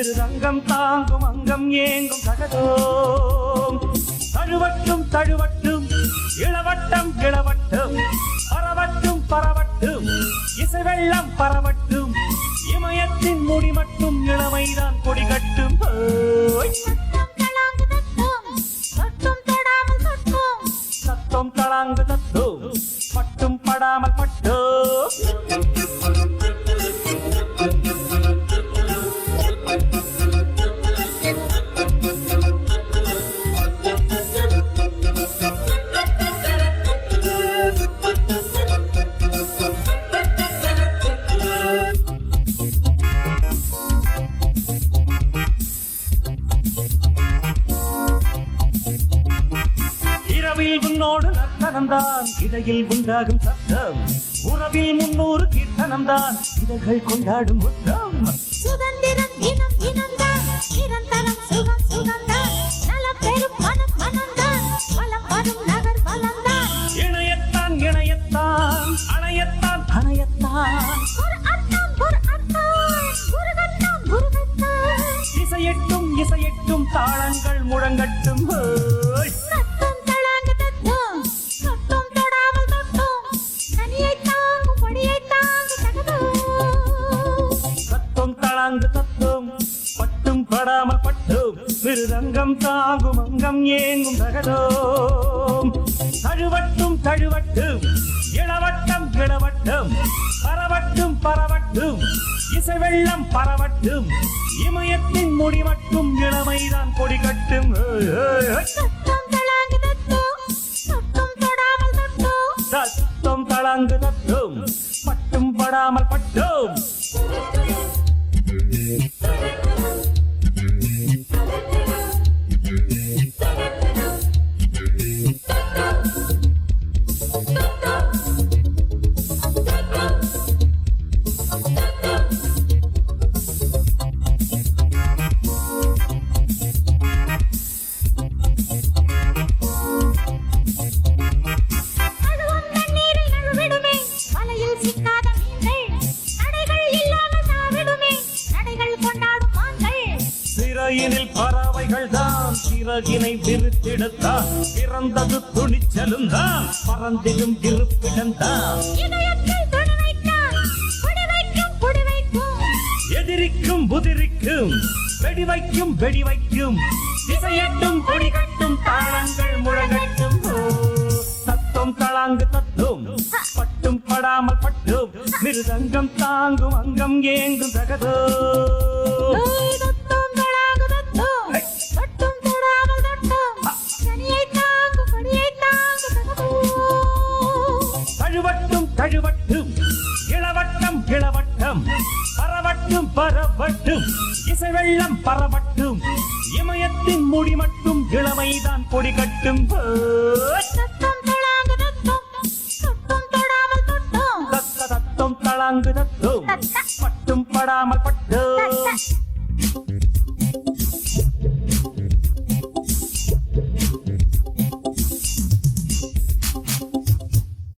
மிருதங்கம் தாங்கும் அங்கம் ஏங்கும் தகதோம் தழுவட்டும் தழுவட்டும் இளவட்டம் இளவட்டும் பரவட்டும் பரவட்டும் இசை வெள்ளம் பரவட்டும் இமயத்தின் முடி மட்டும் இளமைதான் கொடி கட்டும் தத்துவம் தளாங்கு தத்துவம் பட்டும் படாமல் பட்டும் இரவில் உன்னோடு நர்த்தனம்தான் இடையில் உண்டாகும் சத்தம் உறவில் 300 கீர்த்தனம்தான் இதழ்கள் கொண்டாடும் முத்தம் சுதந்திரம் இனம் இனம்தான் நிரந்தரம் சுகம் சுகம்தான் நலம் பெரும் மனம் மனம்தான் வலம் வரும் நகர் வளம்தான் இணையத்தான் இணையத்தான் அணையத்தான் அணையத்தான் ஒரு அர்த்தம் குருகத்தான் குருகத்தான் இசையட்டும் இசையட்டும் தாளங்கள் முழங்கட்டும் ஹோய். தத்துவம் தளாங்கு தத்துவம் தத்துவம் தொடாமல் தொட்டும் தனியை தாங்கும் கொடியை தாங்கு தகதோம் தத்துவம் தளாங்கு தத்துவம் பட்டும் படாமல் பட்டும் மிருதங்கம் தாங்கும் அங்கம் ஏங்கும் தகதோம் தழுவட்டும் தழுவட்டும் இளவட்டம் இளவட்டம் பரவட்டும் பரவட்டும் இசை வெள்ளம் பரவட்டும் இமயத்தின் முடி மட்டும் இளமைதான் கொடி கட்டும் தத்துவம் தளாங்கு தத்துவம் தத்துவம் தொடாமல் தொட்டும் தத்துவம் தளாங்கு தத்துவம் பட்டும் படாமல் பட்டும் அழுவும் தண்ணீரில் நழுவிடுமே மலையில் சிக்காத மீன்கள் நடைகள் இல்லாமல் தாவிடுமே நடைகள் கொண்டாடும் மான்கள் சிறையினில் பறவைகள் தான் சிறகினை விரித்தெடுத்தான் பிறந்தது துணிச்சலும் தான் பறந்திடும் இருப்பிடம் தான் இதயத்தில் துணி வைத்தான் குடி வைக்கும் குடி வைக்கும் எதிரிக்கும் புதிரிக்கும் வெடி வைக்கும் வெடி வைக்கும் திசையட்டும் கொடி கட்டும் தாளங்கள் முழங்கட்டும் தத்துவம் தளாங்கு தத்துவம் பட்டும் படாமல் பட்டும் மிருதங்கம் தாங்கும் அங்கம் ஏங்கும் தகதோ தத்துவம் தளாங்கு தத்துவம் தத்துவம் தொடாமல் தொட்டும் தனியை தாங்கும் கொடியை தாங்கு தகதோம் தழுவட்டும் தழுவட்டும் இளவட்டம் இளவட்டம் பரவட்டும் பரவட்டும் இசை வெள்ளம் பரவட்டும் இமயத்தின் முடி மட்டும் இளமைதான் கொடி கட்டும் தத்துவம் தளாங்கு தத்துவம் தத்துவம் தொடாமல் தொட்டும் தத்துவம் தளாங்கு தத்துவம் பட்டும் படாமல்